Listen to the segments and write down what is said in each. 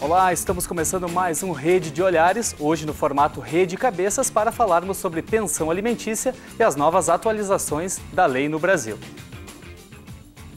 Olá, estamos começando mais um Rede de Olhares, hoje no formato Rede Cabeças, para falarmos sobre pensão alimentícia e as novas atualizações da lei no Brasil.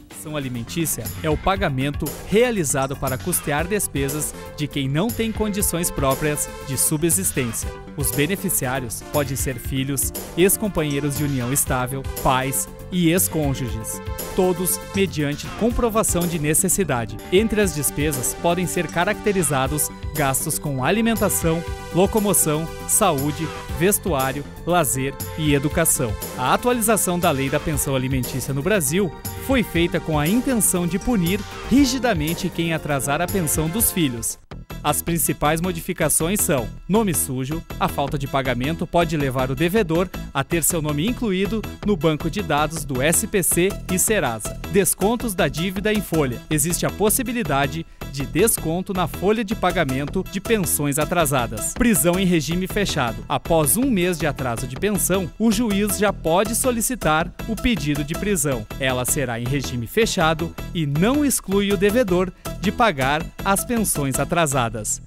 Pensão alimentícia é o pagamento realizado para custear despesas de quem não tem condições próprias de subsistência. Os beneficiários podem ser filhos, ex-companheiros de união estável, pais e ex-cônjuges, todos mediante comprovação de necessidade. Entre as despesas podem ser caracterizados gastos com alimentação, locomoção, saúde, vestuário, lazer e educação. A atualização da lei da pensão alimentícia no Brasil foi feita com a intenção de punir rigidamente quem atrasar a pensão dos filhos. As principais modificações são: nome sujo, a falta de pagamento pode levar o devedor a ter seu nome incluído no banco de dados do SPC e Serasa. Descontos da dívida em folha. Existe a possibilidade de desconto na folha de pagamento de pensões atrasadas. Prisão em regime fechado. Após 1 mês de atraso de pensão, o juiz já pode solicitar o pedido de prisão. Ela será em regime fechado e não exclui o devedor de pagar as pensões atrasadas.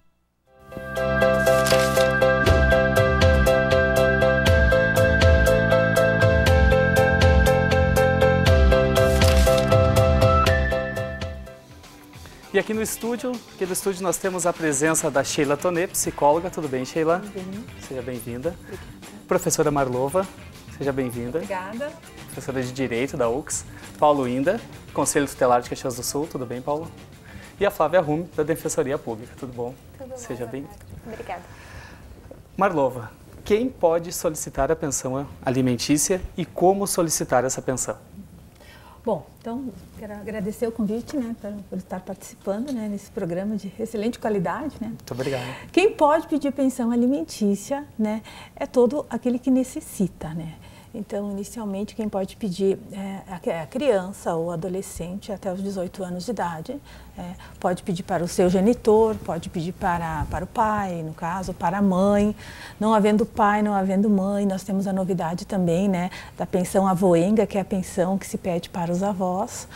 E aqui no estúdio nós temos a presença da Sheila Tonê, psicóloga. Tudo bem, Sheila? Tudo bem. Seja bem-vinda. Professora Marlova, seja bem-vinda. Obrigada. Professora de Direito da UX. Paulo Inda, Conselho Tutelar de Caxias do Sul. Tudo bem, Paulo? E a Flávia Rume, da Defensoria Pública. Tudo bom? Tudo bom. Seja bem-vinda. Obrigada. Marlova, quem pode solicitar a pensão alimentícia e como solicitar essa pensão? Bom, então, quero agradecer o convite, né, por estar participando, né, nesse programa de excelente qualidade, né. Muito obrigado. Quem pode pedir pensão alimentícia, né, é todo aquele que necessita, né. Então, inicialmente, quem pode pedir é a criança ou adolescente até os 18 anos de idade. Pode pedir para o seu genitor, pode pedir para o pai, no caso, para a mãe. Não havendo pai, não havendo mãe, nós temos a novidade também, né, da pensão avoenga, que é a pensão que se pede para os avós.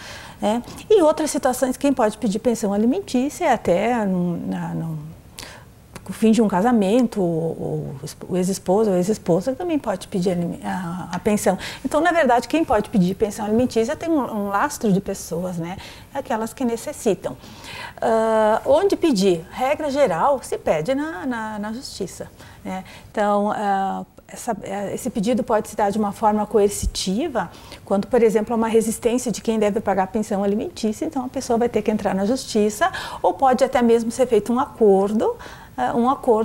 E outras situações, quem pode pedir pensão alimentícia é até no fim de um casamento, o ex-esposo ou ex-esposa também pode pedir a pensão. Então, na verdade, quem pode pedir pensão alimentícia tem um lastro de pessoas, né? Aquelas que necessitam. Onde pedir? Regra geral, se pede na justiça, né? Então, esse pedido pode se dar de uma forma coercitiva, quando, por exemplo, há uma resistência de quem deve pagar a pensão alimentícia, então a pessoa vai ter que entrar na justiça, ou pode até mesmo ser feito um acordo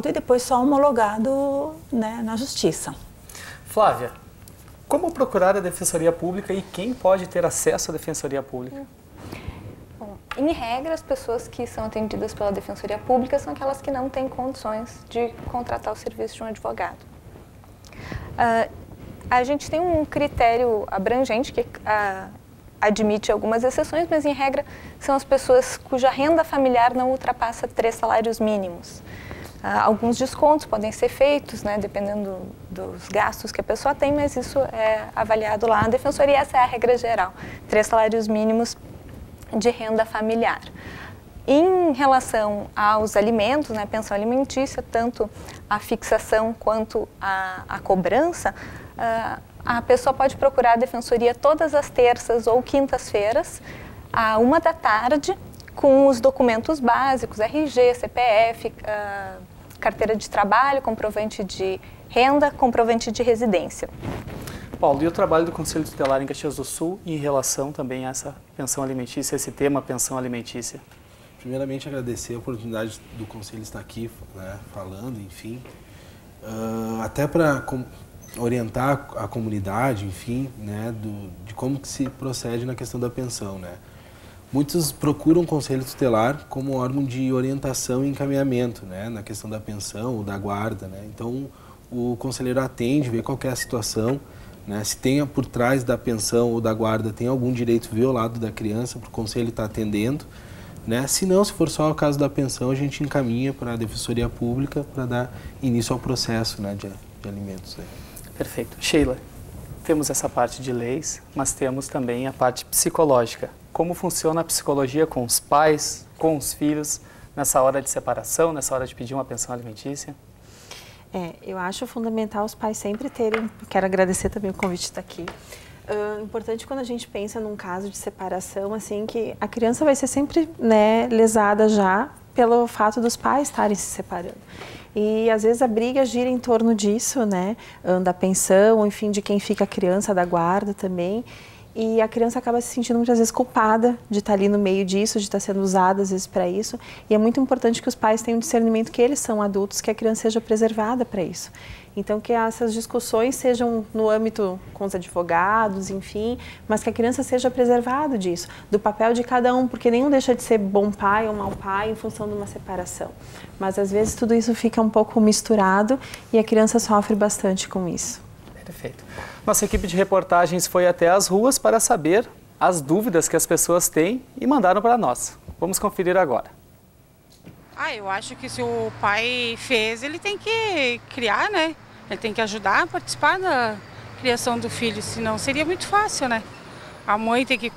e depois só homologado, né, na justiça. Flávia, como procurar a Defensoria Pública e quem pode ter acesso à Defensoria Pública? Bom, em regra, as pessoas que são atendidas pela Defensoria Pública são aquelas que não têm condições de contratar o serviço de um advogado. A gente tem um critério abrangente que admite algumas exceções, mas em regra são as pessoas cuja renda familiar não ultrapassa 3 salários mínimos. Alguns descontos podem ser feitos, né, dependendo dos gastos que a pessoa tem, mas isso é avaliado lá na Defensoria e essa é a regra geral, 3 salários mínimos de renda familiar. Em relação aos alimentos, né, pensão alimentícia, tanto a fixação quanto a cobrança, a pessoa pode procurar a Defensoria todas as terças ou quintas-feiras, à 1 da tarde, com os documentos básicos, RG, CPF, carteira de trabalho, comprovante de renda, comprovante de residência. Paulo, e o trabalho do Conselho Tutelar em Caxias do Sul em relação também a essa pensão alimentícia, esse tema pensão alimentícia? Primeiramente, agradecer a oportunidade do Conselho estar aqui, né, falando, enfim, até para orientar a comunidade, enfim, né, de como que se procede na questão da pensão, né. Muitos procuram o Conselho Tutelar como órgão de orientação e encaminhamento, né, na questão da pensão ou da guarda, né. Então, o conselheiro atende, vê qual é a situação, né, se tem por trás da pensão ou da guarda tem algum direito violado da criança, para o conselho estar atendendo, né. Se não, se for só o caso da pensão, a gente encaminha para a Defensoria Pública para dar início ao processo, né, de alimentos. Né. Perfeito. Sheila, temos essa parte de leis, mas temos também a parte psicológica. Como funciona a psicologia com os pais, com os filhos, nessa hora de separação, nessa hora de pedir uma pensão alimentícia? Eu acho fundamental os pais sempre terem, quero agradecer também o convite de estar aqui. Importante quando a gente pensa num caso de separação, assim, que a criança vai ser sempre, né, lesada já pelo fato dos pais estarem se separando. E às vezes a briga gira em torno disso, né, da pensão, enfim, de quem fica a criança, da guarda também. E a criança acaba se sentindo muitas vezes culpada de estar ali no meio disso, de estar sendo usada às vezes para isso. E é muito importante que os pais tenham discernimento que eles são adultos, que a criança seja preservada para isso. Então que essas discussões sejam no âmbito com os advogados, enfim, mas que a criança seja preservada disso, do papel de cada um, porque nenhum deixa de ser bom pai ou mau pai em função de uma separação. Mas às vezes tudo isso fica um pouco misturado e a criança sofre bastante com isso. Perfeito. Nossa equipe de reportagens foi até as ruas para saber as dúvidas que as pessoas têm e mandaram para nós. Vamos conferir agora. Eu acho que se o pai fez, ele tem que criar, né? Ele tem que ajudar a participar da criação do filho, senão seria muito fácil, né? A mãe tem que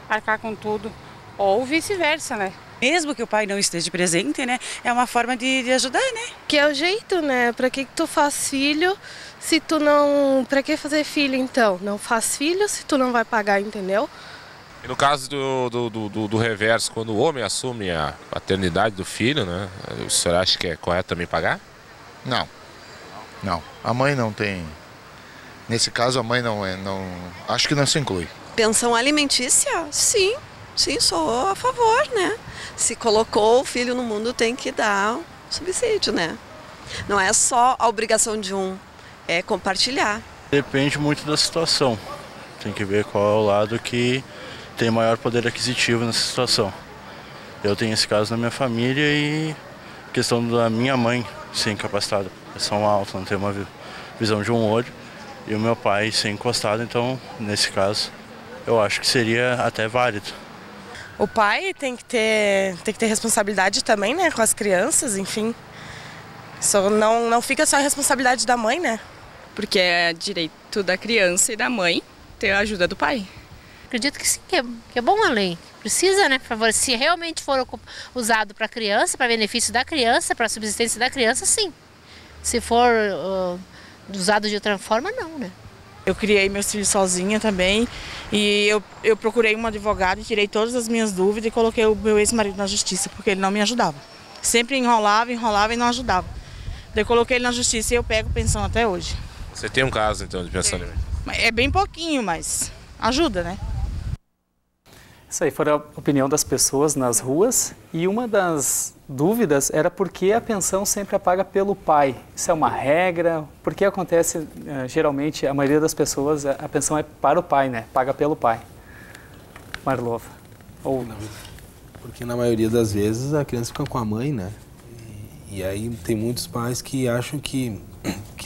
arcar com tudo, ou vice-versa, né? Mesmo que o pai não esteja presente, né? É uma forma de ajudar, né? Que é o jeito, né? Pra que tu faz filho se tu não... Pra que fazer filho, então? Não faz filho se tu não vai pagar, entendeu? E no caso do reverso, quando o homem assume a paternidade do filho, né? O senhor acha que é correto também pagar? Não. Não. A mãe não tem... Nesse caso, a mãe não... Acho que não se inclui. Pensão alimentícia? Sim. Sim, sou a favor, né? Se colocou o filho no mundo, tem que dar subsídio, né? Não é só a obrigação de um, é compartilhar. Depende muito da situação. Tem que ver qual é o lado que tem maior poder aquisitivo nessa situação. Eu tenho esse caso na minha família e a questão da minha mãe ser incapacitada, pressão alta, não ter uma visão de um olho, e o meu pai ser encostado, então, nesse caso, eu acho que seria até válido. O pai tem que ter responsabilidade também, né, com as crianças, enfim. Só não fica só a responsabilidade da mãe, né? Porque é direito da criança e da mãe ter a ajuda do pai. Acredito que sim, que é bom a lei. Precisa, né? Se realmente for usado para a criança, para benefício da criança, para a subsistência da criança, sim. Se for usado de outra forma, não, né? Eu criei meus filhos sozinha também e eu procurei um advogado e tirei todas as minhas dúvidas e coloquei o meu ex-marido na justiça, porque ele não me ajudava. Sempre enrolava e não ajudava. Daí eu coloquei ele na justiça e eu pego pensão até hoje. Você tem um caso, então, de pensão alimentícia? É bem pouquinho, mas ajuda, né? Isso aí foi a opinião das pessoas nas ruas, e uma das dúvidas era por que a pensão sempre é paga pelo pai. Isso é uma regra? Por que acontece, geralmente, a maioria das pessoas, a pensão é para o pai, né? Paga pelo pai. Marlova. Ou... Porque na maioria das vezes a criança fica com a mãe, né? E aí tem muitos pais que acham que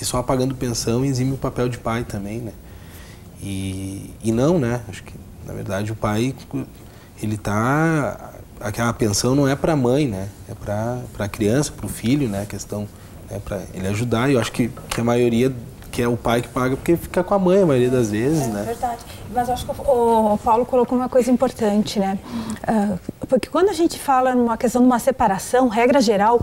só pagando pensão exime o papel de pai também, né? E não, né? Acho que na verdade o pai, ele tá... Aquela pensão não é para a mãe, né? É para a criança, para o filho, né? A questão é para ele ajudar. E eu acho que a maioria que é o pai que paga porque fica com a mãe a maioria das vezes, né? É verdade. Mas eu acho que o Paulo colocou uma coisa importante, né? Porque quando a gente fala numa questão de uma separação, regra geral,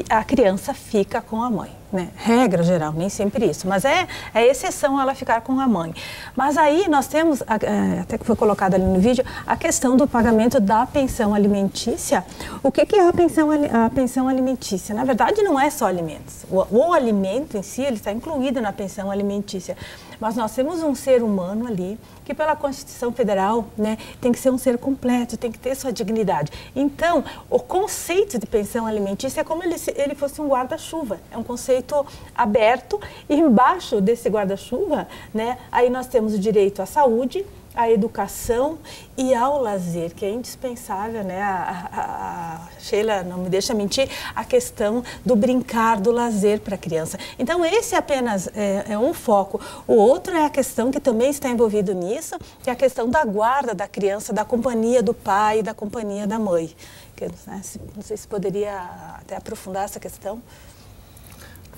a criança fica com a mãe, né? Regra geral, nem sempre isso. Mas é exceção ela ficar com a mãe. Mas aí nós temos, até que foi colocado ali no vídeo, a questão do pagamento da pensão alimentícia. O que é a pensão alimentícia? Na verdade, não é só alimentos. O alimento em si, ele está incluído na pensão alimentícia. Mas nós temos um ser humano ali que pela Constituição Federal, né, tem que ser um ser completo, tem que ter sua dignidade. Então, o conceito de pensão alimentícia é como ele fosse um guarda-chuva. É um conceito aberto e embaixo desse guarda-chuva, né, aí nós temos o direito à saúde, à educação e ao lazer, que é indispensável, né? A Sheila não me deixa mentir, a questão do brincar, do lazer para a criança. Então, esse apenas é um foco. O outro é a questão que também está envolvido nisso, que é a questão da guarda da criança, da companhia do pai e da companhia da mãe. Que, né, não sei se poderia até aprofundar essa questão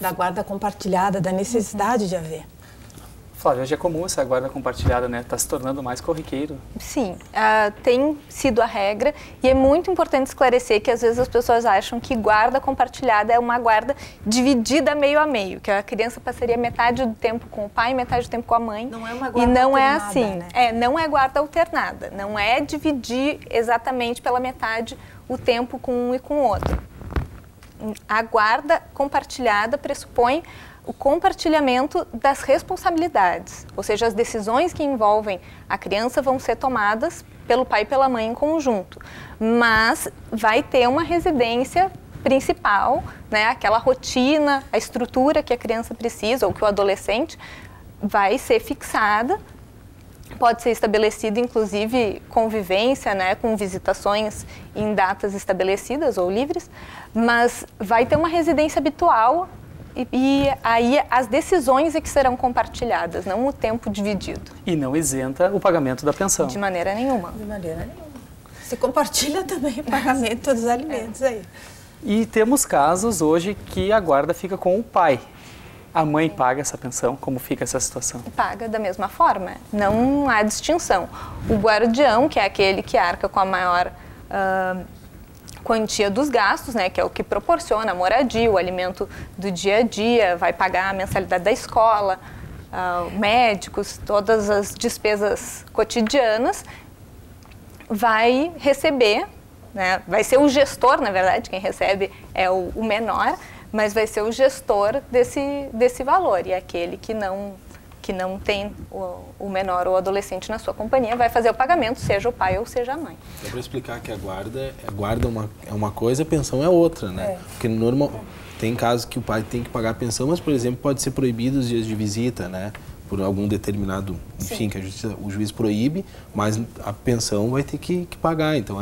da guarda compartilhada, da necessidade de haver. Flávia, hoje é comum essa guarda compartilhada, né? Está se tornando mais corriqueiro. Sim, tem sido a regra e é muito importante esclarecer que às vezes as pessoas acham que guarda compartilhada é uma guarda dividida meio a meio, que a criança passaria metade do tempo com o pai e metade do tempo com a mãe. Não é uma guarda e não alternada, é assim, né? Não é guarda alternada, não é dividir exatamente pela metade o tempo com um e com o outro. A guarda compartilhada pressupõe o compartilhamento das responsabilidades, ou seja, as decisões que envolvem a criança vão ser tomadas pelo pai e pela mãe em conjunto, mas vai ter uma residência principal, né, aquela rotina, a estrutura que a criança precisa ou que o adolescente vai ser fixada. Pode ser estabelecido, inclusive, convivência, né, com visitações em datas estabelecidas ou livres, mas vai ter uma residência habitual e aí as decisões é que serão compartilhadas, não o tempo dividido. E não isenta o pagamento da pensão. De maneira nenhuma. De maneira nenhuma. Se compartilha também o pagamento dos alimentos aí. E temos casos hoje que a guarda fica com o pai. A mãe paga essa pensão? Como fica essa situação? Paga da mesma forma, não há distinção. O guardião, que é aquele que arca com a maior quantia dos gastos, né, que é o que proporciona a moradia, o alimento do dia a dia, vai pagar a mensalidade da escola, médicos, todas as despesas cotidianas, vai receber, né, vai ser o gestor, na verdade, quem recebe é o menor, mas vai ser o gestor desse valor, e aquele que não tem o menor ou adolescente na sua companhia vai fazer o pagamento, seja o pai ou seja a mãe. Só para explicar que a guarda é uma coisa, a pensão é outra, né? Porque tem casos que o pai tem que pagar a pensão, mas, por exemplo, pode ser proibido os dias de visita, né? Por algum determinado, enfim, que o juiz proíbe, mas a pensão vai ter que pagar, então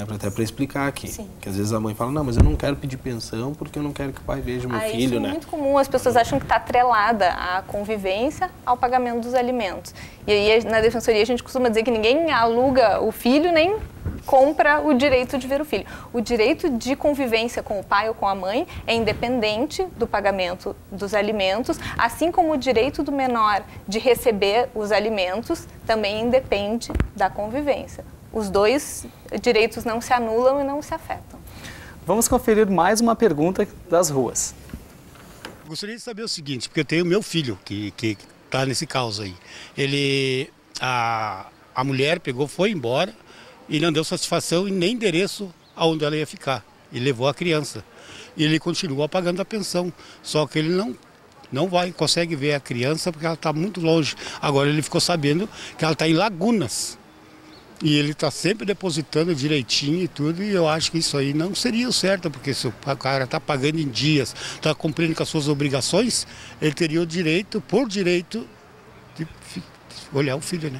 até para explicar aqui, que às vezes a mãe fala, não, mas eu não quero pedir pensão porque eu não quero que o pai veja o meu filho, isso é muito comum, as pessoas acham que está atrelada à convivência ao pagamento dos alimentos. E aí na defensoria a gente costuma dizer que ninguém aluga o filho nem compra o direito de ver o filho. O direito de convivência com o pai ou com a mãe é independente do pagamento dos alimentos, assim como o direito do menor de receber os alimentos também independe da convivência. Os dois direitos não se anulam e não se afetam. Vamos conferir mais uma pergunta das ruas. Gostaria de saber o seguinte, porque eu tenho meu filho que está nesse caos aí. A mulher foi embora e não deu satisfação e nem endereço aonde ela ia ficar. E levou a criança. E ele continua pagando a pensão, só que ele não consegue ver a criança porque ela está muito longe. Agora ele ficou sabendo que ela está em Lagunas. E ele está sempre depositando direitinho e tudo, e eu acho que isso aí não seria o certo, porque se o cara está pagando em dias, está cumprindo com as suas obrigações, ele teria o direito, por direito, de olhar o filho, né?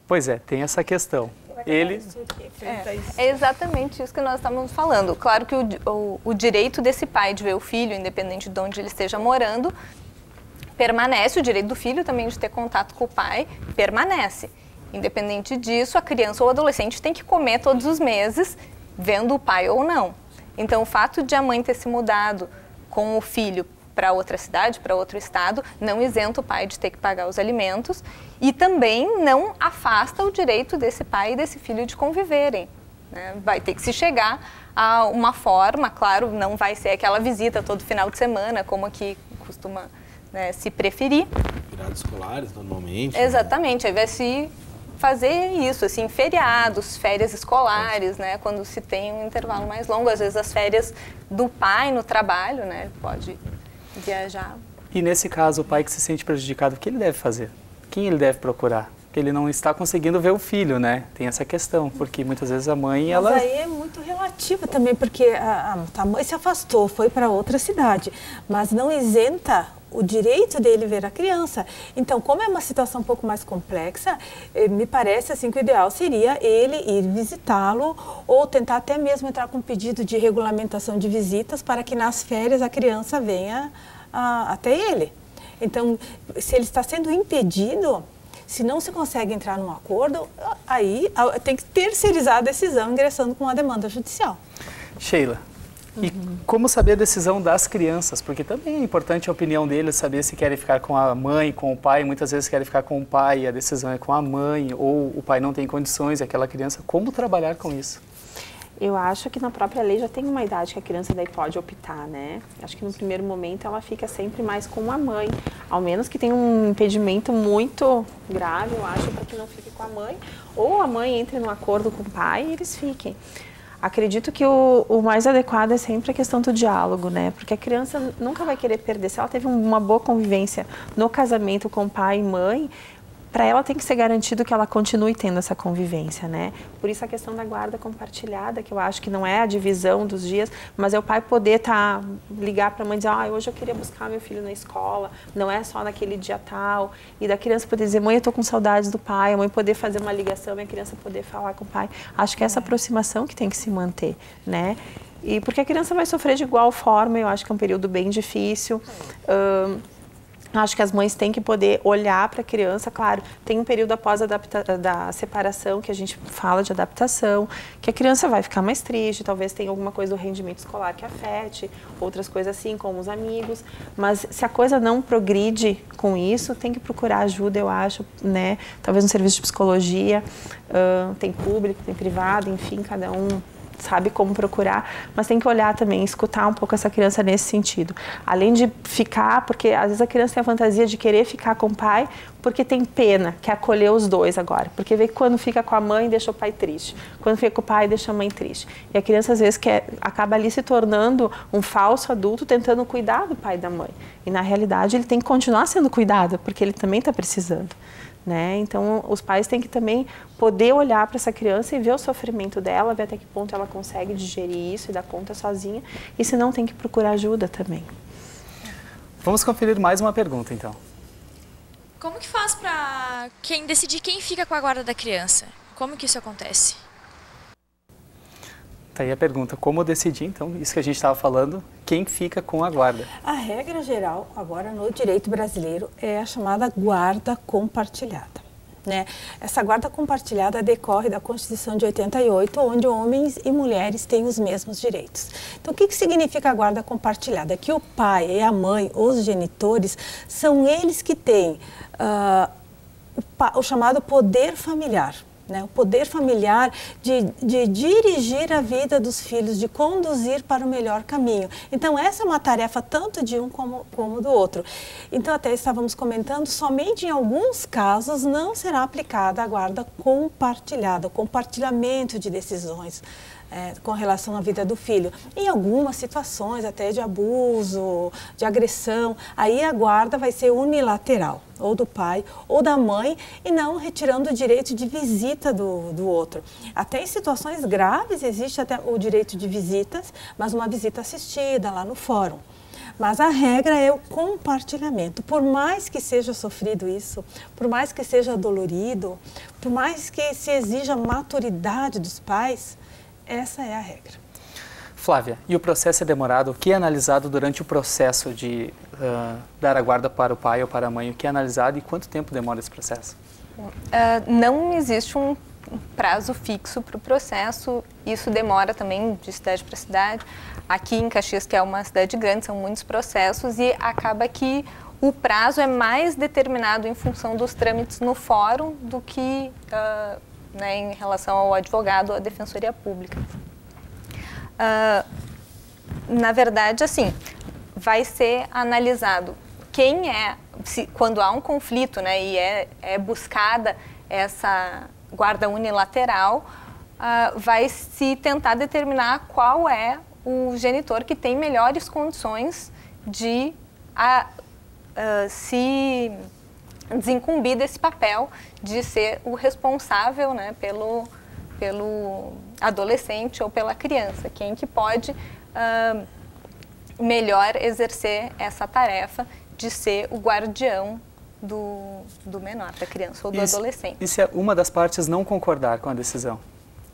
Pois é, tem essa questão. É exatamente isso que nós estamos falando. Claro que o direito desse pai de ver o filho, independente de onde ele esteja morando, permanece, o direito do filho também de ter contato com o pai permanece. Independente disso, a criança ou o adolescente tem que comer todos os meses, vendo o pai ou não. Então, o fato de a mãe ter se mudado com o filho para outra cidade, para outro estado, não isenta o pai de ter que pagar os alimentos e também não afasta o direito desse pai e desse filho de conviverem, né? Vai ter que se chegar a uma forma, claro, não vai ser aquela visita todo final de semana, como aqui costuma, né, se preferir. Feriados escolares, normalmente. Exatamente, aí vai se fazer isso, assim, feriados, férias escolares, né, quando se tem um intervalo mais longo, às vezes as férias do pai no trabalho, né, pode viajar. E nesse caso, o pai que se sente prejudicado, o que ele deve fazer? Quem ele deve procurar? Porque ele não está conseguindo ver o filho, né? Tem essa questão, porque muitas vezes a mãe, ela... Mas aí é muito relativa também, porque a mãe se afastou, foi para outra cidade, mas não isenta o direito dele ver a criança. Então, como é uma situação um pouco mais complexa, me parece assim que o ideal seria ele ir visitá-lo ou tentar até mesmo entrar com um pedido de regulamentação de visitas para que nas férias a criança venha até ele. Então, se ele está sendo impedido, se não se consegue entrar num acordo, aí tem que terceirizar a decisão ingressando com uma demanda judicial. Sheila, E como saber a decisão das crianças? Porque também é importante a opinião deles, saber se querem ficar com a mãe, com o pai. Muitas vezes querem ficar com o pai e a decisão é com a mãe, ou o pai não tem condições, aquela criança. Como trabalhar com isso? Eu acho que na própria lei já tem uma idade que a criança daí pode optar, né? Acho que no primeiro momento ela fica sempre mais com a mãe, ao menos que tenha um impedimento muito grave, eu acho, para que não fique com a mãe, ou a mãe entre num acordo com o pai e eles fiquem. Acredito que o mais adequado é sempre a questão do diálogo, né? Porque a criança nunca vai querer perder. Se ela teve uma boa convivência no casamento com pai e mãe, para ela tem que ser garantido que ela continue tendo essa convivência, né? Por isso a questão da guarda compartilhada, que eu acho que não é a divisão dos dias, mas é o pai poder ligar para a mãe e dizer, hoje eu queria buscar meu filho na escola, não é só naquele dia tal, e da criança poder dizer, mãe, eu estou com saudades do pai, a mãe poder fazer uma ligação e a criança poder falar com o pai. Acho que é essa aproximação que tem que se manter, né? E porque a criança vai sofrer de igual forma, eu acho que é um período bem difícil. Acho que as mães têm que poder olhar para a criança, claro, tem um período após da separação que a gente fala de adaptação, que a criança vai ficar mais triste, talvez tenha alguma coisa do rendimento escolar que afete, outras coisas assim, como os amigos, mas se a coisa não progride com isso, tem que procurar ajuda, eu acho, né? Talvez um serviço de psicologia, tem público, tem privado, enfim, cada um sabe como procurar, mas tem que olhar também, escutar um pouco essa criança nesse sentido. Além de ficar, porque às vezes a criança tem a fantasia de querer ficar com o pai porque tem pena, quer acolher os dois agora. Porque vê que quando fica com a mãe, deixa o pai triste. Quando fica com o pai, deixa a mãe triste. E a criança às vezes acaba ali se tornando um falso adulto tentando cuidar do pai e da mãe. E na realidade ele tem que continuar sendo cuidado, porque ele também está precisando. Né? Então, os pais têm que também poder olhar para essa criança e ver o sofrimento dela, ver até que ponto ela consegue digerir isso e dar conta sozinha, e se não, tem que procurar ajuda também. Vamos conferir mais uma pergunta, então. Como que faz para quem decidir quem fica com a guarda da criança? Como que isso acontece? Tá aí a pergunta, como decidir, então, isso que a gente estava falando, quem fica com a guarda? A regra geral, agora no direito brasileiro, é a chamada guarda compartilhada. Né? Essa guarda compartilhada decorre da Constituição de 88, onde homens e mulheres têm os mesmos direitos. Então, o que significa a guarda compartilhada? Que o pai e a mãe, os genitores, são eles que têm o chamado poder familiar. Né, o poder familiar de dirigir a vida dos filhos, de conduzir para o melhor caminho. Então, essa é uma tarefa tanto de um como do outro. Então, até estávamos comentando, somente em alguns casos não será aplicada a guarda compartilhada, o compartilhamento de decisões com relação à vida do filho. Em algumas situações, até de abuso, de agressão, aí a guarda vai ser unilateral, ou do pai ou da mãe, e não retirando o direito de visita do outro. Até em situações graves existe até o direito de visitas, mas uma visita assistida lá no fórum. Mas a regra é o compartilhamento. Por mais que seja sofrido isso, por mais que seja dolorido, por mais que se exija maturidade dos pais, essa é a regra. Flávia, e o processo é demorado? O que é analisado durante o processo de dar a guarda para o pai ou para a mãe? O que é analisado e quanto tempo demora esse processo? Não existe um prazo fixo para o processo. Isso demora também de cidade para cidade. Aqui em Caxias, que é uma cidade grande, são muitos processos e acaba que o prazo é mais determinado em função dos trâmites no fórum do que em relação ao advogado ou à defensoria pública. Na verdade, assim, vai ser analisado quem quando há um conflito, né, e é buscada essa guarda unilateral, vai se tentar determinar qual é o genitor que tem melhores condições de se desincumbir desse papel de ser o responsável, né, pelo adolescente ou pela criança, quem que pode melhor exercer essa tarefa de ser o guardião do menor, da criança ou do adolescente. E se uma das partes não concordar com a decisão?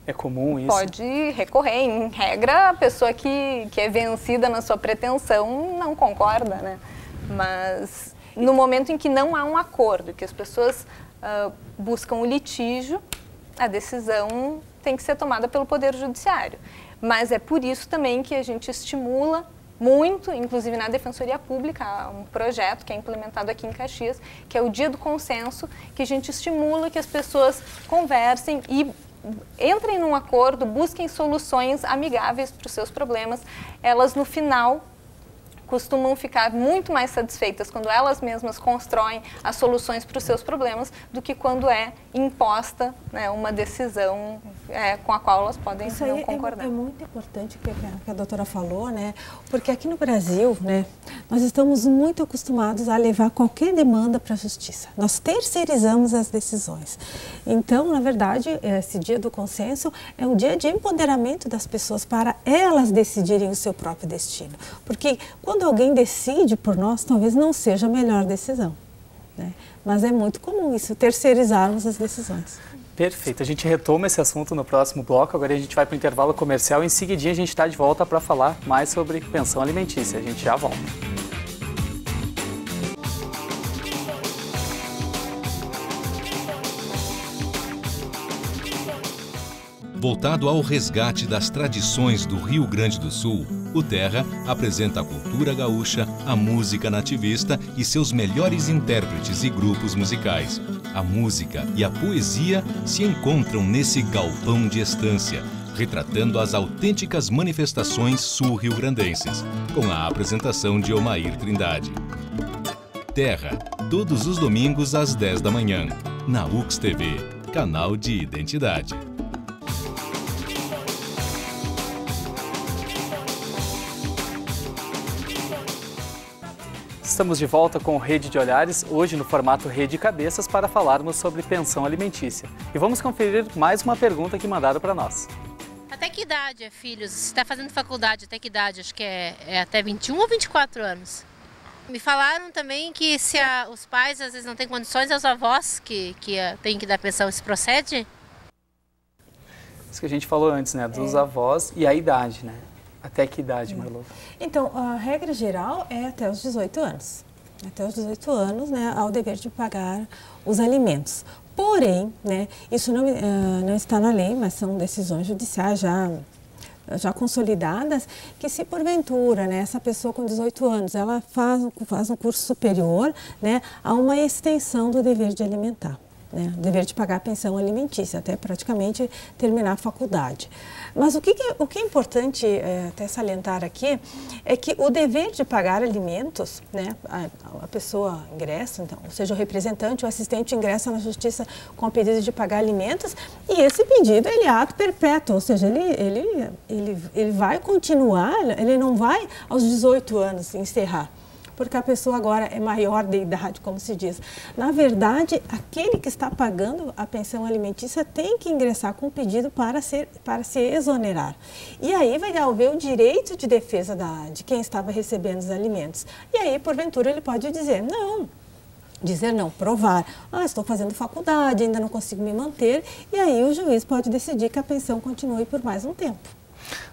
É comum isso? Pode recorrer. Em regra, a pessoa que é vencida na sua pretensão não concorda, né? Mas no momento em que não há um acordo, que as pessoas buscam o litígio, a decisão tem que ser tomada pelo Poder Judiciário. Mas é por isso também que a gente estimula muito, inclusive na Defensoria Pública, um projeto que é implementado aqui em Caxias, que é o Dia do Consenso, que a gente estimula que as pessoas conversem e entrem num acordo, busquem soluções amigáveis para os seus problemas. Elas, no final, costumam ficar muito mais satisfeitas quando elas mesmas constroem as soluções para os seus problemas do que quando é imposta, né, uma decisão com a qual elas podem não concordar. É muito importante o que a doutora falou, né? Porque aqui no Brasil, né, nós estamos muito acostumados a levar qualquer demanda para a justiça. Nós terceirizamos as decisões. Então, na verdade, esse Dia do Consenso é um dia de empoderamento das pessoas para elas decidirem o seu próprio destino. Porque quando alguém decide por nós, talvez não seja a melhor decisão, né? Mas é muito comum isso, terceirizarmos as decisões. Perfeito, a gente retoma esse assunto no próximo bloco, agora a gente vai para o intervalo comercial e em seguidinha a gente está de volta para falar mais sobre pensão alimentícia. A gente já volta. Voltado ao resgate das tradições do Rio Grande do Sul, o Terra apresenta a cultura gaúcha, a música nativista e seus melhores intérpretes e grupos musicais. A música e a poesia se encontram nesse galpão de estância, retratando as autênticas manifestações sul-riograndenses, com a apresentação de Omair Trindade. Terra, todos os domingos às 10 da manhã, na UX TV, canal de identidade. Estamos de volta com Rede de Olhares, hoje no formato Rede Cabeças, para falarmos sobre pensão alimentícia. E vamos conferir mais uma pergunta que mandaram para nós. Até que idade é filhos? Se está fazendo faculdade, até que idade? Acho que é até 21 ou 24 anos. Me falaram também que se os pais às vezes não têm condições, as avós que têm que dar pensão, isso procede? Isso que a gente falou antes, né? Dos avós e a idade, né? Até que idade, Marlô? Então, a regra geral é até os 18 anos. Até os 18 anos, né, há o dever de pagar os alimentos. Porém, né, isso não está na lei, mas são decisões judiciais já consolidadas, que se porventura, né, essa pessoa com 18 anos, ela faz um curso superior, né, há uma extensão do dever de alimentar. Né, o dever de pagar a pensão alimentícia, até praticamente terminar a faculdade. Mas o que é importante até salientar aqui é que o dever de pagar alimentos, né, a pessoa ingressa, então, ou seja, o representante, o assistente ingressa na justiça com o pedido de pagar alimentos e esse pedido ele é ato perpétuo, ou seja, ele vai continuar, ele não vai aos 18 anos encerrar. Porque a pessoa agora é maior de idade, como se diz. Na verdade, aquele que está pagando a pensão alimentícia tem que ingressar com o pedido para se exonerar. E aí vai haver o direito de defesa de quem estava recebendo os alimentos. E aí, porventura, ele pode dizer não, provar. Estou fazendo faculdade, ainda não consigo me manter. E aí o juiz pode decidir que a pensão continue por mais um tempo.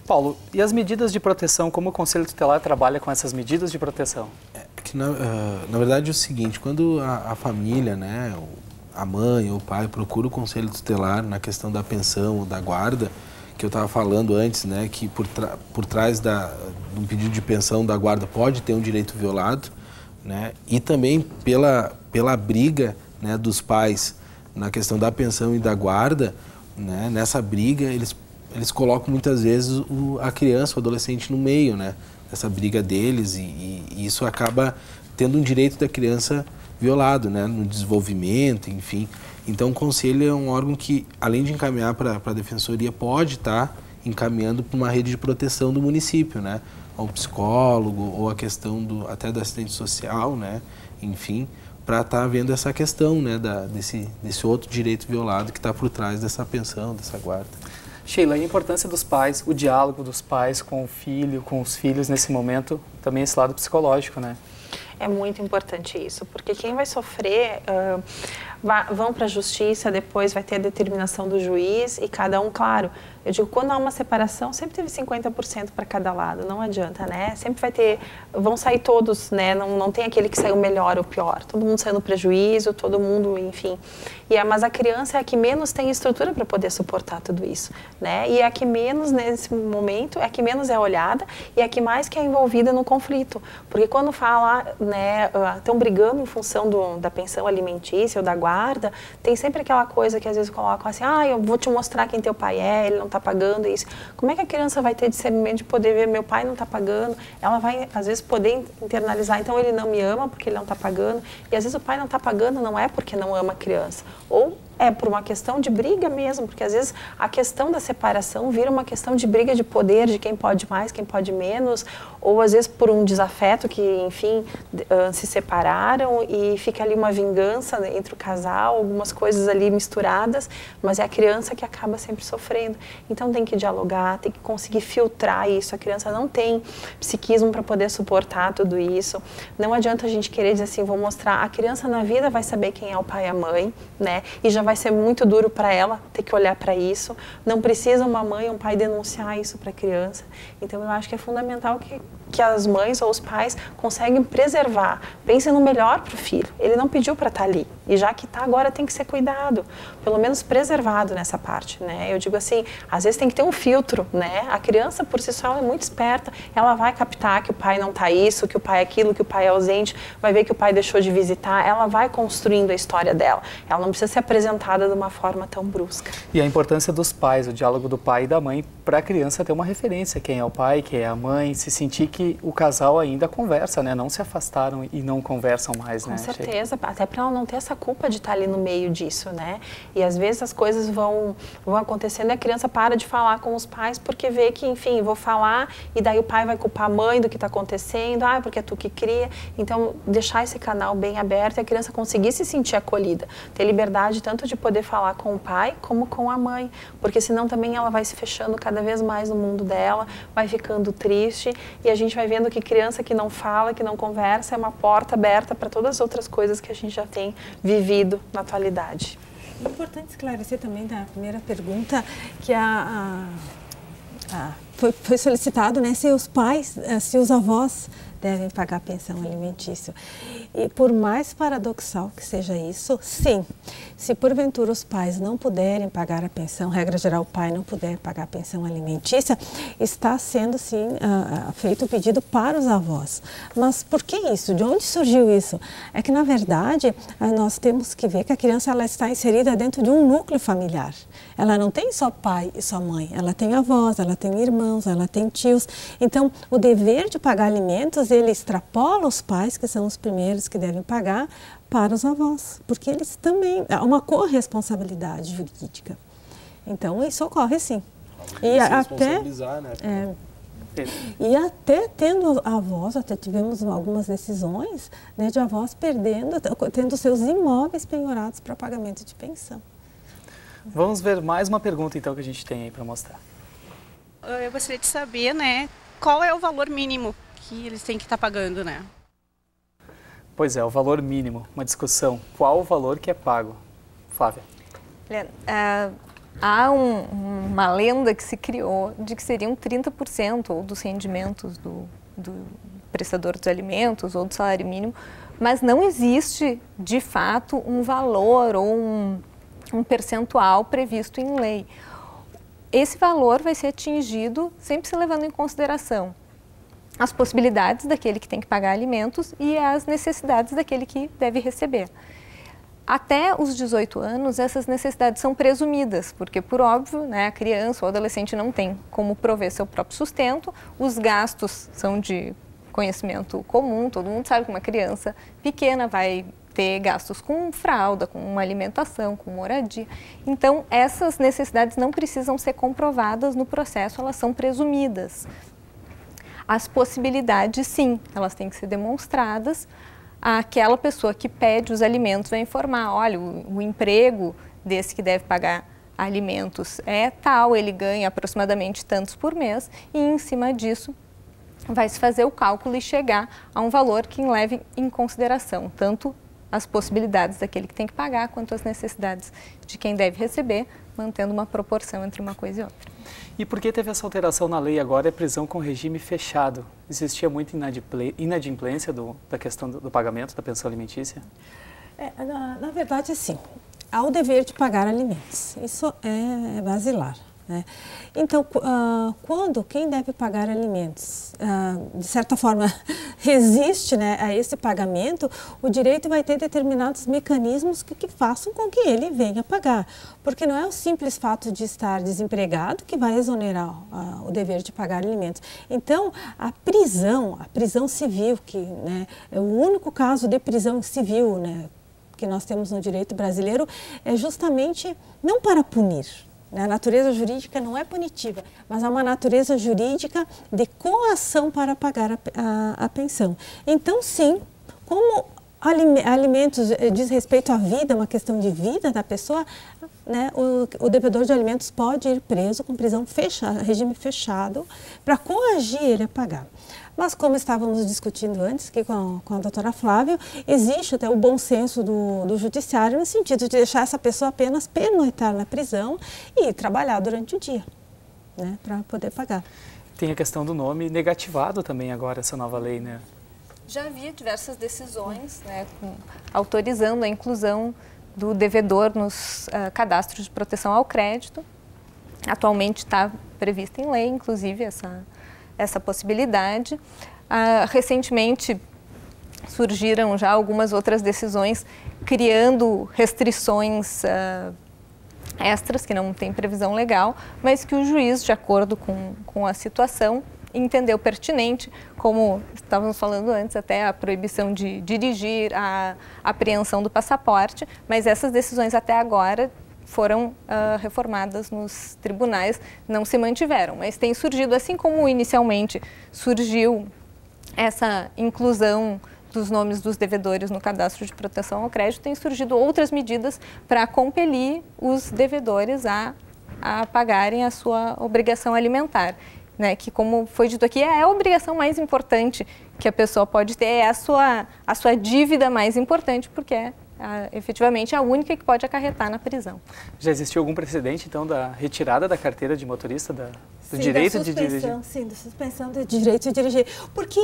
Paulo, e as medidas de proteção, como o Conselho Tutelar trabalha com essas medidas de proteção? Na verdade é o seguinte, quando a família, né, a mãe ou o pai procura o Conselho Tutelar na questão da pensão ou da guarda, que eu estava falando antes, né, que por trás de um pedido de pensão da guarda pode ter um direito violado, né, e também pela briga, né, dos pais na questão da pensão e da guarda, né, nessa briga eles colocam muitas vezes a criança, o adolescente no meio, né, dessa briga deles e isso acaba tendo um direito da criança violado, né, no desenvolvimento, enfim. Então o Conselho é um órgão que, além de encaminhar para a Defensoria, pode estar encaminhando para uma rede de proteção do município, né, ao psicólogo ou a questão até do assistente social, né, enfim, para estar vendo essa questão, né, desse outro direito violado que está por trás dessa pensão, dessa guarda. Sheila, a importância dos pais, o diálogo dos pais com o filho, com os filhos nesse momento, também esse lado psicológico, né? É muito importante isso, porque quem vai sofrer vão para a justiça, depois vai ter a determinação do juiz e cada um, claro, eu digo, quando há uma separação, sempre teve 50% para cada lado, não adianta, né? Sempre vai ter, vão sair todos, né? Não tem aquele que saiu melhor ou pior, todo mundo saindo prejuízo, todo mundo, enfim. Mas a criança é a que menos tem estrutura para poder suportar tudo isso, né? E é a que menos, nesse momento, é a que menos é olhada e é a que mais que é envolvida no conflito. Porque quando fala, né, estão brigando em função da pensão alimentícia ou da guarda, tem sempre aquela coisa que às vezes colocam assim, eu vou te mostrar quem teu pai é, ele não está pagando isso. Como é que a criança vai ter discernimento de poder ver, meu pai não está pagando? Ela vai, às vezes, poder internalizar, então ele não me ama porque ele não está pagando. E às vezes o pai não está pagando não é porque não ama a criança. Ou é por uma questão de briga mesmo, porque às vezes a questão da separação vira uma questão de briga de poder, de quem pode mais, quem pode menos, ou às vezes por um desafeto que, enfim, se separaram e fica ali uma vingança entre o casal, algumas coisas ali misturadas, mas é a criança que acaba sempre sofrendo. Então tem que dialogar, tem que conseguir filtrar isso. A criança não tem psiquismo para poder suportar tudo isso. Não adianta a gente querer dizer assim, vou mostrar, a criança na vida vai saber quem é o pai e a mãe, né? E já vai ser muito duro para ela ter que olhar para isso. Não precisa uma mãe ou um pai denunciar isso para a criança. Então eu acho que é fundamental que as mães ou os pais conseguem preservar. Pensem no melhor para o filho. Ele não pediu para estar ali. E já que está, agora tem que ser cuidado. Pelo menos preservado nessa parte, né? Eu digo assim, às vezes tem que ter um filtro, né? A criança, por si só, ela é muito esperta. Ela vai captar que o pai não está isso, que o pai é aquilo, que o pai é ausente. Vai ver que o pai deixou de visitar. Ela vai construindo a história dela. Ela não precisa ser apresentada de uma forma tão brusca. E a importância dos pais, o diálogo do pai e da mãe, para a criança ter uma referência. Quem é o pai, quem é a mãe, se sentir que o casal ainda conversa, né? Não se afastaram e não conversam mais, né? Com certeza, até para ela não ter essa culpa de estar ali no meio disso, né? E às vezes as coisas vão acontecendo e a criança para de falar com os pais porque vê que, enfim, vou falar e daí o pai vai culpar a mãe do que está acontecendo, porque é tu que cria. Então, deixar esse canal bem aberto e a criança conseguir se sentir acolhida, ter liberdade tanto de poder falar com o pai como com a mãe, porque senão também ela vai se fechando cada vez mais no mundo dela, vai ficando triste e a gente vai vendo que criança que não fala, que não conversa, é uma porta aberta para todas as outras coisas que a gente já tem vivido na atualidade. É importante esclarecer também da primeira pergunta que foi solicitado, né, se os pais, se os avós devem pagar a pensão alimentícia. E por mais paradoxal que seja isso, sim, se porventura os pais não puderem pagar a pensão, regra geral o pai não puder pagar a pensão alimentícia, está sendo sim feito o pedido para os avós. Mas por que isso? De onde surgiu isso? É que na verdade nós temos que ver que a criança ela está inserida dentro de um núcleo familiar. Ela não tem só pai e só mãe, ela tem avós, ela tem irmãos, ela tem tios. Então o dever de pagar alimentos ele extrapola os pais, que são os primeiros que devem pagar, para os avós, porque eles também, há uma corresponsabilidade jurídica. Então, isso ocorre sim. E até, né? E até tendo avós, até tivemos algumas decisões, né, de avós tendo seus imóveis penhorados para pagamento de pensão. Vamos ver mais uma pergunta então que a gente tem aí para mostrar. Eu gostaria de saber, né, qual é o valor mínimo que eles têm que estar pagando, né? Pois é, o valor mínimo, uma discussão. Qual o valor que é pago? Flávia. Há uma lenda que se criou de que seriam 30% dos rendimentos do prestador de alimentos ou do salário mínimo, mas não existe, de fato, um valor ou um percentual previsto em lei. Esse valor vai ser atingido sempre se levando em consideração as possibilidades daquele que tem que pagar alimentos e as necessidades daquele que deve receber. Até os 18 anos, essas necessidades são presumidas, porque, por óbvio, né, a criança ou adolescente não tem como prover seu próprio sustento, os gastos são de conhecimento comum, todo mundo sabe que uma criança pequena vai ter gastos com fralda, com uma alimentação, com moradia. Então, essas necessidades não precisam ser comprovadas no processo, elas são presumidas. As possibilidades, sim, elas têm que ser demonstradas. Aquela pessoa que pede os alimentos vai informar, olha, o emprego desse que deve pagar alimentos é tal, ele ganha aproximadamente tantos por mês e em cima disso vai se fazer o cálculo e chegar a um valor que leve em consideração tanto as possibilidades daquele que tem que pagar quanto as necessidades de quem deve receber, mantendo uma proporção entre uma coisa e outra. E por que teve essa alteração na lei agora, é prisão com regime fechado? Existia muita inadimplência da questão do pagamento da pensão alimentícia? Na verdade, sim. Há o dever de pagar alimentos. Isso é basilar. Né? Então, quando quem deve pagar alimentos, de certa forma, resiste, né, a esse pagamento, o direito vai ter determinados mecanismos que façam com que ele venha pagar. Porque não é o simples fato de estar desempregado que vai exonerar o dever de pagar alimentos. Então, a prisão civil, que, né, é o único caso de prisão civil, né, que nós temos no direito brasileiro, é justamente não para punir. A natureza jurídica não é punitiva, mas há uma natureza jurídica de coação para pagar a pensão. Então, sim, como alimentos diz respeito à vida, uma questão de vida da pessoa, né, o devedor de alimentos pode ir preso com prisão fechada, regime fechado, para coagir ele a pagar. Mas como estávamos discutindo antes aqui com a doutora Flávia, existe até o bom senso do judiciário no sentido de deixar essa pessoa apenas pernoitar na prisão e trabalhar durante o dia, né, para poder pagar. Tem a questão do nome negativado também agora, essa nova lei, né? Já havia diversas decisões, né, autorizando a inclusão do devedor nos cadastros de proteção ao crédito. Atualmente está prevista em lei, inclusive, essa possibilidade. Recentemente surgiram já algumas outras decisões criando restrições extras que não tem previsão legal, mas que o juiz, de acordo com a situação, entendeu pertinente, como estávamos falando antes, até a proibição de dirigir, a apreensão do passaporte, mas essas decisões até agora foram reformadas nos tribunais, não se mantiveram, mas tem surgido, assim como inicialmente surgiu essa inclusão dos nomes dos devedores no cadastro de proteção ao crédito, tem surgido outras medidas para compelir os devedores a pagarem a sua obrigação alimentar, né, que, como foi dito aqui, é a obrigação mais importante que a pessoa pode ter, é a sua dívida mais importante, porque é efetivamente a única que pode acarretar na prisão. Já existiu algum precedente, então, da retirada da carteira de motorista, do direito de dirigir? Sim, da suspensão do direito de dirigir. Porque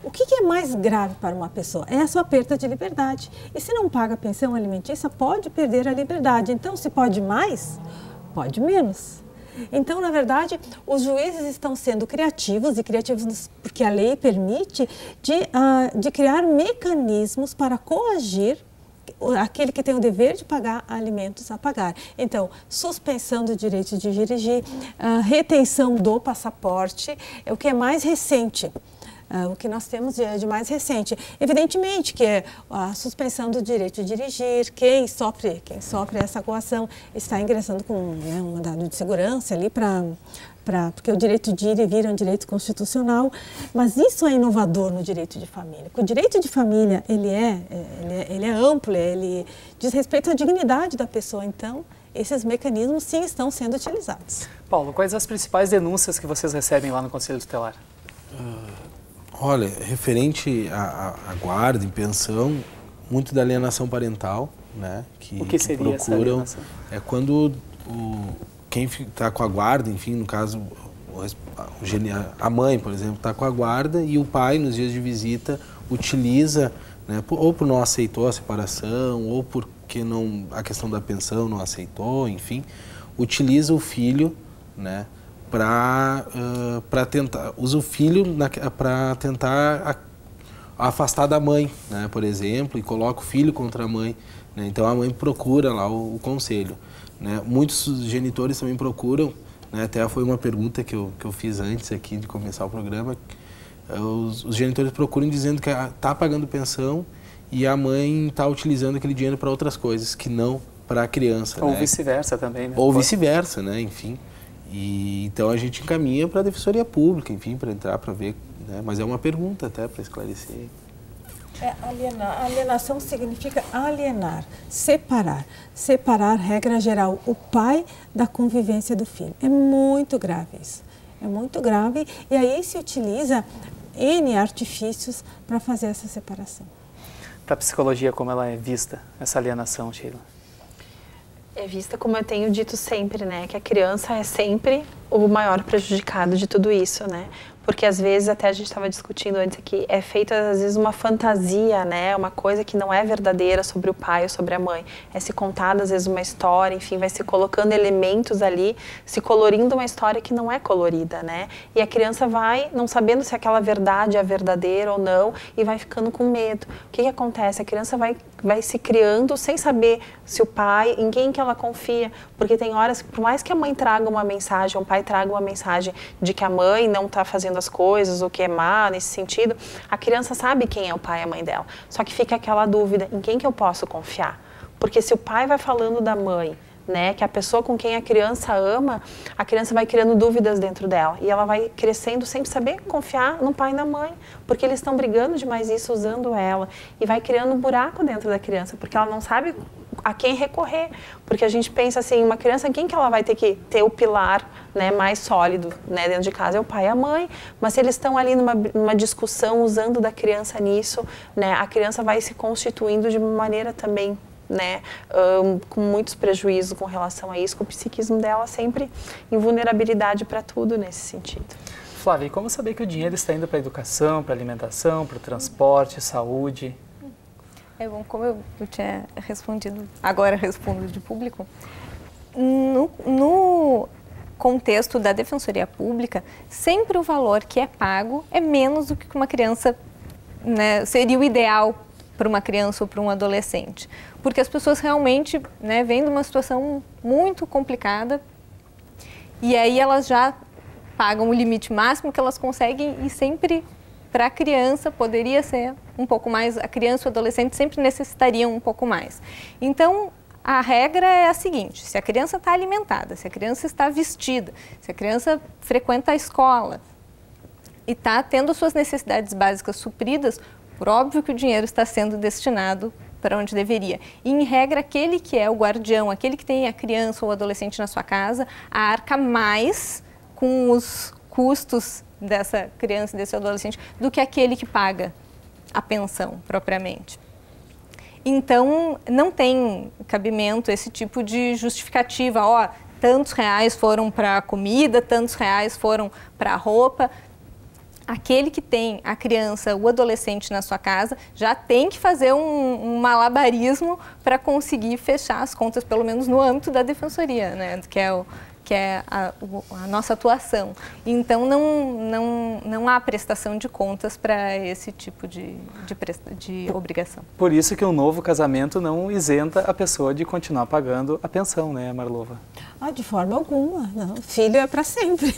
o que é mais grave para uma pessoa? É a sua perda de liberdade. E se não paga a pensão alimentícia, pode perder a liberdade. Então, se pode mais, pode menos. Então, na verdade, os juízes estão sendo criativos, porque a lei permite, de criar mecanismos para coagir aquele que tem o dever de pagar alimentos a pagar. Então, suspensão do direito de dirigir, retenção do passaporte, é o que é mais recente. O que nós temos de mais recente. Evidentemente que é a suspensão do direito de dirigir, quem sofre essa coação está ingressando com um mandado de segurança ali porque o direito de ir e vir é um direito constitucional, mas isso é inovador no direito de família. Porque o direito de família, ele é amplo, ele diz respeito à dignidade da pessoa, então esses mecanismos sim estão sendo utilizados. Paulo, quais as principais denúncias que vocês recebem lá no Conselho Tutelar? Olha, referente à guarda e pensão, muito da alienação parental, né? O que seria essa alienação? É quando quem está com a guarda, enfim, no caso, a mãe, por exemplo, está com a guarda e o pai, nos dias de visita, utiliza, né, ou por não aceitou a separação, ou porque a questão da pensão não aceitou, enfim, utiliza o filho, né, para tentar, usa o filho para tentar afastar da mãe, né, por exemplo, e coloca o filho contra a mãe, né, então a mãe procura lá o conselho, né, muitos genitores também procuram, né, até foi uma pergunta que eu fiz antes aqui de começar o programa, os genitores procuram dizendo que está pagando pensão e a mãe está utilizando aquele dinheiro para outras coisas que não para a criança, ou né? vice-versa também, né? Ou vice-versa, né, enfim. E então a gente encaminha para a Defensoria Pública, enfim, para entrar, para ver, né? Mas é uma pergunta até para esclarecer. Alienação significa alienar, separar. Separar, regra geral, o pai da convivência do filho. É muito grave isso. É muito grave e aí se utiliza N artifícios para fazer essa separação. Para a psicologia, como ela é vista, essa alienação, Sheila? É vista, como eu tenho dito sempre, né, que a criança é sempre o maior prejudicado de tudo isso, né? Porque às vezes, até a gente estava discutindo antes aqui, é feita às vezes uma fantasia, né? Uma coisa que não é verdadeira sobre o pai ou sobre a mãe. É se contada às vezes uma história, enfim, vai se colocando elementos ali, se colorindo uma história que não é colorida, né? E a criança vai não sabendo se aquela verdade é verdadeira ou não e vai ficando com medo. O que acontece? A criança vai se criando sem saber se o pai, em quem que ela confia. Porque tem horas, por mais que a mãe traga uma mensagem, o pai traga uma mensagem de que a mãe não está fazendo as coisas, o que é má nesse sentido, a criança sabe quem é o pai e a mãe dela. Só que fica aquela dúvida, em quem que eu posso confiar? Porque se o pai vai falando da mãe, né, que a pessoa com quem a criança ama, a criança vai criando dúvidas dentro dela. E ela vai crescendo sem saber confiar no pai e na mãe, porque eles estão brigando demais isso, usando ela. E vai criando um buraco dentro da criança, porque ela não sabe a quem recorrer. Porque a gente pensa assim, uma criança, quem que ela vai ter que ter o pilar, né, mais sólido, né, dentro de casa? É o pai e a mãe. Mas se eles estão ali numa discussão, usando da criança nisso, né, a criança vai se constituindo de uma maneira também, né, com muitos prejuízos com relação a isso, com o psiquismo dela sempre em vulnerabilidade para tudo nesse sentido. Flávia, e como saber que o dinheiro está indo para a educação, para a alimentação, para o transporte, saúde? É bom, como eu tinha respondido, agora respondo de público, no contexto da Defensoria Pública, sempre o valor que é pago é menos do que uma criança, né, seria o ideal para uma criança ou para um adolescente. Porque as pessoas realmente, né, vêm de uma situação muito complicada e aí elas já pagam o limite máximo que elas conseguem e sempre para a criança poderia ser um pouco mais, a criança e o adolescente sempre necessitariam um pouco mais. Então, a regra é a seguinte, se a criança está alimentada, se a criança está vestida, se a criança frequenta a escola e está tendo suas necessidades básicas supridas, por óbvio que o dinheiro está sendo destinado para onde deveria. E, em regra, aquele que é o guardião, aquele que tem a criança ou o adolescente na sua casa, arca mais com os custos dessa criança, desse adolescente, do que aquele que paga a pensão, propriamente. Então, não tem cabimento esse tipo de justificativa, ó, tantos reais foram para a comida, tantos reais foram para a roupa. Aquele que tem a criança, o adolescente na sua casa, já tem que fazer um malabarismo para conseguir fechar as contas, pelo menos no âmbito da defensoria, né, que é a nossa atuação. Então, não há prestação de contas para esse tipo de obrigação. Por isso que um novo casamento não isenta a pessoa de continuar pagando a pensão, né, Marlova? De forma alguma. Não. Filho é para sempre.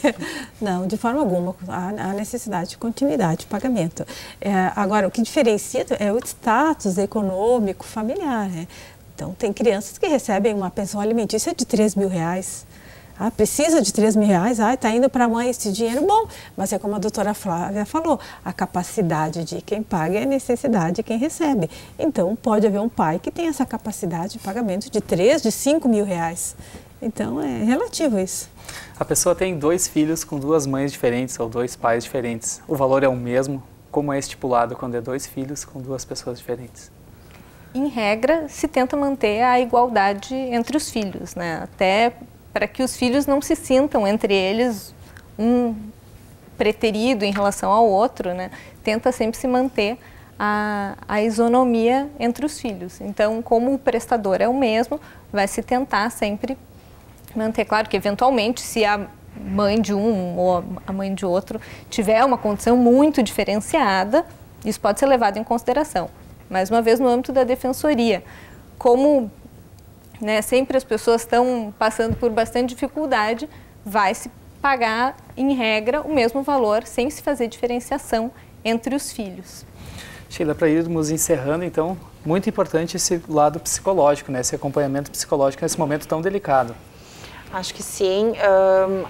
Não, de forma alguma. Há necessidade de continuidade de pagamento. Agora, o que diferencia é o status econômico, familiar, né? Então, tem crianças que recebem uma pensão alimentícia de R$3.000. Precisa de R$3.000? Está indo para a mãe esse dinheiro? Bom, mas é como a doutora Flávia falou, a capacidade de quem paga é a necessidade de quem recebe. Então, pode haver um pai que tem essa capacidade de pagamento de R$3.000, de R$5.000. Então, é relativo isso. A pessoa tem 2 filhos com 2 mães diferentes ou 2 pais diferentes. O valor é o mesmo? Como é estipulado quando é 2 filhos com 2 pessoas diferentes? Em regra, se tenta manter a igualdade entre os filhos, né? Até para que os filhos não se sintam entre eles um preterido em relação ao outro, né? Tenta sempre se manter a isonomia entre os filhos. Então, como o prestador é o mesmo, vai se tentar sempre manter. Claro que, eventualmente, se a mãe de um ou a mãe de outro tiver uma condição muito diferenciada, isso pode ser levado em consideração. Mais uma vez, no âmbito da defensoria, como, né, sempre as pessoas estão passando por bastante dificuldade, vai se pagar, em regra, o mesmo valor, sem se fazer diferenciação entre os filhos. Sheila, para irmos encerrando, então, muito importante esse lado psicológico, né, esse acompanhamento psicológico nesse momento tão delicado. Acho que sim,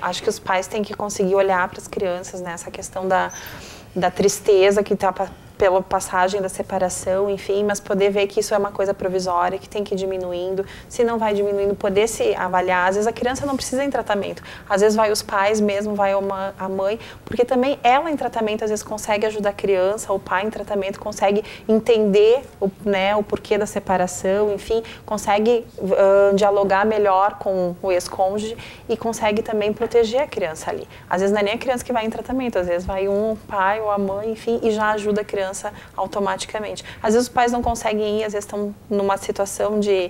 acho que os pais têm que conseguir olhar para as crianças, né, essa questão da tristeza que está pela passagem da separação, enfim, mas poder ver que isso é uma coisa provisória, que tem que ir diminuindo. Se não vai diminuindo, poder se avaliar. Às vezes a criança não precisa ir em tratamento. Às vezes vai os pais mesmo, vai a mãe, porque também ela em tratamento às vezes consegue ajudar a criança, o pai em tratamento consegue entender o porquê da separação, enfim, consegue dialogar melhor com o ex-cônjuge e consegue também proteger a criança ali. Às vezes não é nem a criança que vai em tratamento, às vezes vai um pai ou a mãe, enfim, e já ajuda a criança automaticamente. Às vezes os pais não conseguem ir, às vezes estão numa situação de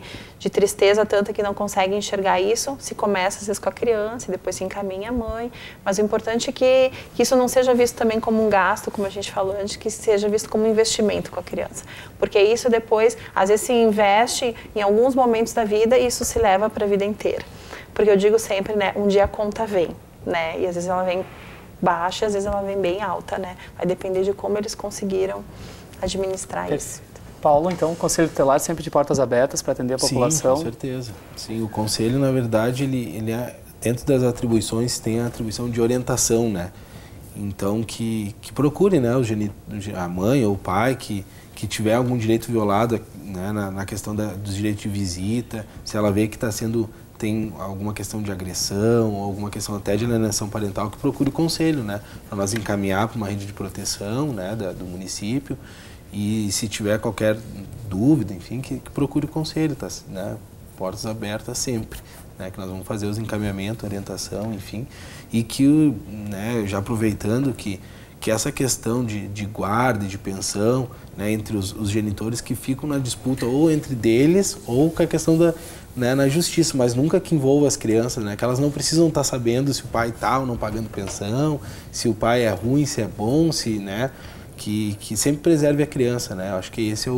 tristeza tanta que não conseguem enxergar isso, se começa às vezes com a criança e depois se encaminha a mãe, mas o importante é que isso não seja visto também como um gasto, como a gente falou antes, que seja visto como um investimento com a criança, porque isso depois, às vezes se investe em alguns momentos da vida e isso se leva para a vida inteira, porque eu digo sempre, né, um dia a conta vem, né, e às vezes ela vem baixa, às vezes ela vem bem alta, né? Vai depender de como eles conseguiram administrar isso. Paulo, então, o Conselho Tutelar sempre de portas abertas para atender a população? Sim, com certeza. Sim, o Conselho, na verdade, ele dentro das atribuições, tem a atribuição de orientação, né? Então, que procure, né, a mãe ou o pai que tiver algum direito violado, né, na questão dos direitos de visita, se ela vê que tem alguma questão de agressão, ou alguma questão até de alienação parental, que procure o conselho, né? Para nós encaminhar para uma rede de proteção, né, do município. E se tiver qualquer dúvida, enfim, que procure o conselho, tá, né? Portas abertas sempre, né? Que nós vamos fazer os encaminhamentos, orientação, enfim. E que, né, já aproveitando que essa questão de guarda e de pensão, né, entre os genitores que ficam na disputa ou entre deles ou com a questão na justiça, mas nunca que envolva as crianças, né, que elas não precisam estar sabendo se o pai está ou não pagando pensão, se o pai é ruim, se é bom, se, né, que sempre preserve a criança, né. Eu acho que esse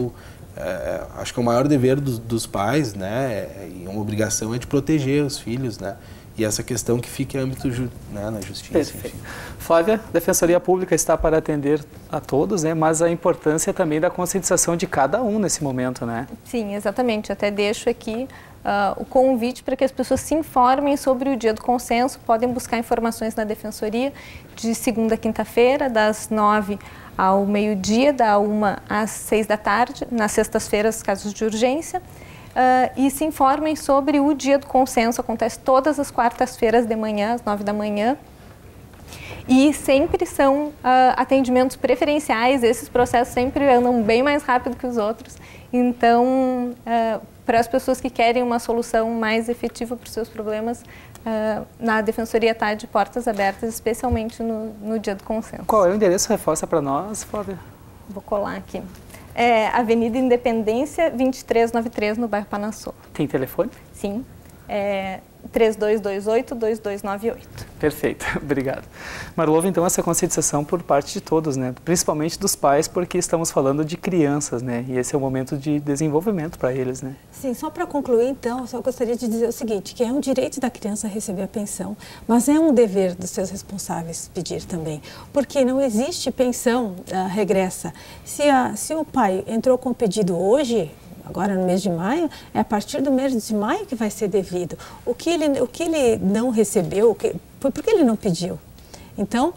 acho que o maior dever dos pais, né, e uma obrigação é de proteger os filhos, né. E essa questão que fique em âmbito na justiça. Perfeito. Flávia, a Defensoria Pública está para atender a todos, né? Mas a importância também da conscientização de cada um nesse momento, né? Sim, exatamente. Até deixo aqui o convite para que as pessoas se informem sobre o Dia do Consenso. Podem buscar informações na Defensoria de segunda a quinta-feira, das 9 ao meio-dia, da 1 às 6 da tarde, nas sextas-feiras, casos de urgência. E se informem sobre o Dia do Consenso, acontece todas as quartas-feiras de manhã, às 9 da manhã. E sempre são atendimentos preferenciais, esses processos sempre andam bem mais rápido que os outros. Então, para as pessoas que querem uma solução mais efetiva para os seus problemas, na Defensoria está de portas abertas, especialmente no Dia do Consenso. Qual é o endereço? Reforça para nós, Flávia. Vou colar aqui. Avenida Independência, 2393, no bairro Panassou. Tem telefone? Sim, 3228-2298. Perfeito, obrigado. Marlova, então, essa conscientização por parte de todos, né? Principalmente dos pais, porque estamos falando de crianças, né? E esse é o momento de desenvolvimento para eles, né? Sim, só para concluir, então, só gostaria de dizer o seguinte, que é um direito da criança receber a pensão, mas é um dever dos seus responsáveis pedir também, porque não existe pensão regressa. Se o pai entrou com o pedido hoje, agora no mês de maio, é a partir do mês de maio que vai ser devido. O que ele não recebeu, foi porque ele não pediu. Então,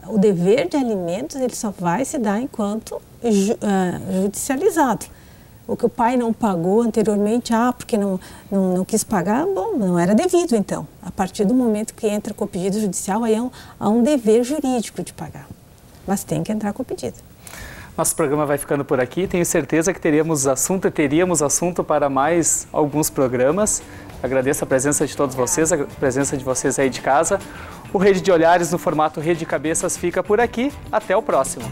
o dever de alimentos ele só vai se dar enquanto judicializado. O que o pai não pagou anteriormente, porque não quis pagar, bom, não era devido então. A partir do momento que entra com o pedido judicial, aí há um dever jurídico de pagar. Mas tem que entrar com o pedido. Nosso programa vai ficando por aqui. Tenho certeza que teríamos assunto para mais alguns programas. Agradeço a presença de todos vocês, a presença de vocês aí de casa. O Rede de Olhares no formato Rede de Cabeças fica por aqui. Até o próximo.